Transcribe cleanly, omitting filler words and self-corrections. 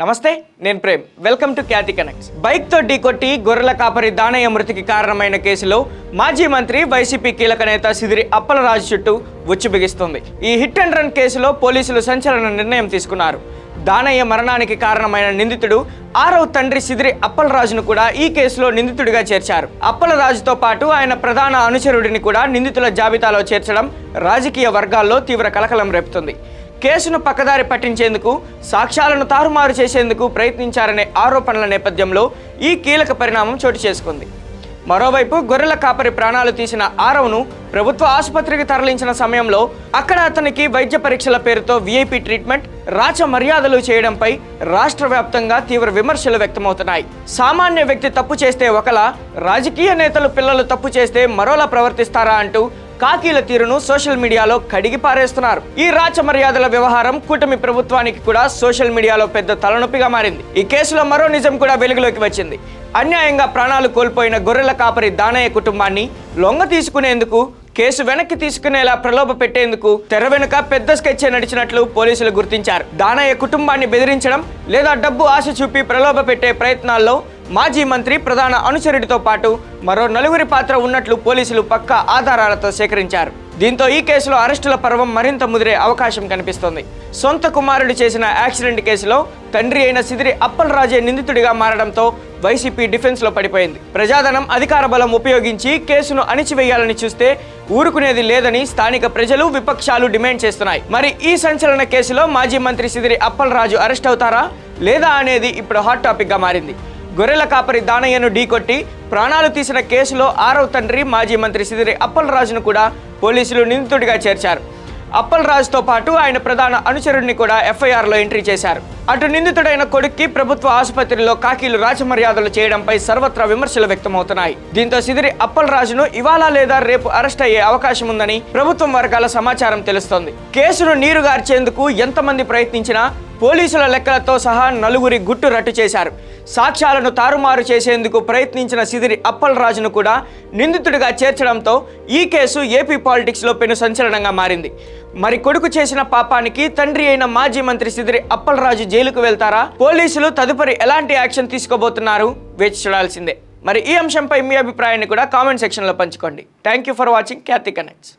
నమస్తే, నేను Prem. Welcome to Khyati connects. బైక్తో ఢీకొట్టి గొర్రెల కాపరి దానయ్య మృతికి కారణమైన కేసులో మాజీ మంత్రి వైసీపీ కీలక నేత సిదిరి అప్పలరాజు చుట్టూ ఉచ్చు బిగిస్తుంది. ఈ హిట్ అండ్ రన్ కేసులో పోలీసులు సంచలన నిర్ణయం తీసుకున్నారు. దానయ్య మరణానికి కారణమైన నిందితుడు ఆరవ తండ్రి సిదిరి అప్పలరాజును కూడా ఈ కేసులో నిందితుడిగా చేర్చారు. అప్పలరాజుతో పాటు ఆయన ప్రధాన అనుచరుడిని కూడా నిందితుల జాబితాలో చేర్చడం రాజకీయ వర్గాల్లో తీవ్ర కలకలం రేపుతుంది. కేసును పక్కదారి పట్టించేందుకు, సాక్ష్యాలను తారుమారు చేసేందుకు ప్రయత్నించారనే ఆరోపణల నేపథ్యంలో ఈ కీలక పరిణామం చోటు చేసుకుంది. మరోవైపు గొర్రెల కాపరి ప్రాణాలు తీసిన ఆరవ్ను ప్రభుత్వ ఆసుపత్రికి తరలించిన సమయంలో అక్కడ అతనికి వైద్య పరీక్షల పేరుతో విఐపి ట్రీట్మెంట్, రాచ మర్యాదలు చేయడంపై రాష్ట్ర వ్యాప్తంగా తీవ్ర విమర్శలు వ్యక్తమవుతున్నాయి. సామాన్య వ్యక్తి తప్పు చేస్తే ఒకలా, రాజకీయ నేతలు పిల్లలు తప్పు చేస్తే మరోలా ప్రవర్తిస్తారా అంటూ కాకీల తీరును సోషల్ మీడియాలో కడిగి పారేస్తున్నారు. ఈ రాచ మర్యాదల వ్యవహారం కూటమి ప్రభుత్వానికి కూడా సోషల్ మీడియాలో పెద్ద తలనొప్పిగా మారింది. ఈ కేసులో మరో నిజం కూడా వెలుగులోకి వచ్చింది. అన్యాయంగా ప్రాణాలు కోల్పోయిన గొర్రెల కాపరి దానయ్య కుటుంబాన్ని లొంగ తీసుకునేందుకు, కేసు వెనక్కి తీసుకునేలా ప్రలోభ పెట్టేందుకు తెర వెనుక పెద్ద స్కెచ్ నడిచినట్లు పోలీసులు గుర్తించారు. దానయ్య కుటుంబాన్ని బెదిరించడం లేదా డబ్బు ఆశ చూపి ప్రలోభ పెట్టే ప్రయత్నాల్లో మాజీ మంత్రి ప్రధాన అనుచరుడితో పాటు మరో నలుగురి పాత్ర ఉన్నట్లు పోలీసులు పక్కా ఆధారాలతో సేకరించారు. దీంతో ఈ కేసులో అరెస్టుల పర్వం మరింత ముదిరే అవకాశం కనిపిస్తోంది. సొంత కుమారుడు చేసిన యాక్సిడెంట్ కేసులో తండ్రి అయిన సిదిరి అప్పలరాజే నిందితుడిగా మారడంతో వైసీపీ డిఫెన్స్లో పడిపోయింది. ప్రజాధనం, అధికార బలం ఉపయోగించి కేసును అణిచివేయాలని చూస్తే ఊరుకునేది లేదని స్థానిక ప్రజలు, విపక్షాలు డిమాండ్ చేస్తున్నాయి. మరి ఈ సంచలన కేసులో మాజీ మంత్రి సిదిరి అప్పలరాజు అరెస్ట్ అవుతారా లేదా అనేది ఇప్పుడు హాట్ టాపిక్ గా మారింది. గొర్రెల కాపరి దానయ్యను ఢీకొట్టి ప్రాణాలు తీసిన కేసులో ఆరవ తండ్రి మాజీ మంత్రి సిదిరి అప్పలరాజును కూడా పోలీసులు నిందితుడిగా చేర్చారు. అప్పలరాజుతో పాటు ఆయన ప్రధాన అనుచరుడిని కూడా ఎఫ్ఐఆర్లో ఎంట్రీ చేశారు. అటు నిందితుడైన కొడుక్కి ప్రభుత్వ ఆసుపత్రిలో కాకీలు రాజమర్యాదలు చేయడంపై సర్వత్రా విమర్శలు వ్యక్తమవుతున్నాయి. దీంతో సిదిరి అప్పలరాజును ఇవాళ లేదా రేపు అరెస్ట్ అయ్యే అవకాశం ఉందని ప్రభుత్వం వర్గాల సమాచారం తెలుస్తోంది. కేసును నీరుగార్చేందుకు ఎంతమంది ప్రయత్నించినా పోలీసుల లెక్కలతో సహా నలుగురి గుట్టు రట్టు చేశారు. సాక్ష్యాలను తారుమారు చేసేందుకు ప్రయత్నించిన సిదిరి అప్పలరాజును కూడా నిందితుడిగా చేర్చడంతో ఈ కేసు ఏపీ పాలిటిక్స్లో పెను సంచలనంగా మారింది. మరి కొడుకు చేసిన పాపానికి తండ్రి అయిన మాజీ మంత్రి సిదిరి అప్పలరాజు జైలుకు వెళ్తారా? పోలీసులు తదుపరి ఎలాంటి యాక్షన్ తీసుకోబోతున్నారు? వేచి చూడాల్సిందే. మరి ఈ అంశంపై మీ అభిప్రాయాన్ని కూడా కామెంట్ సెక్షన్లో పంచుకోండి. Thank you for watching Khyati connects.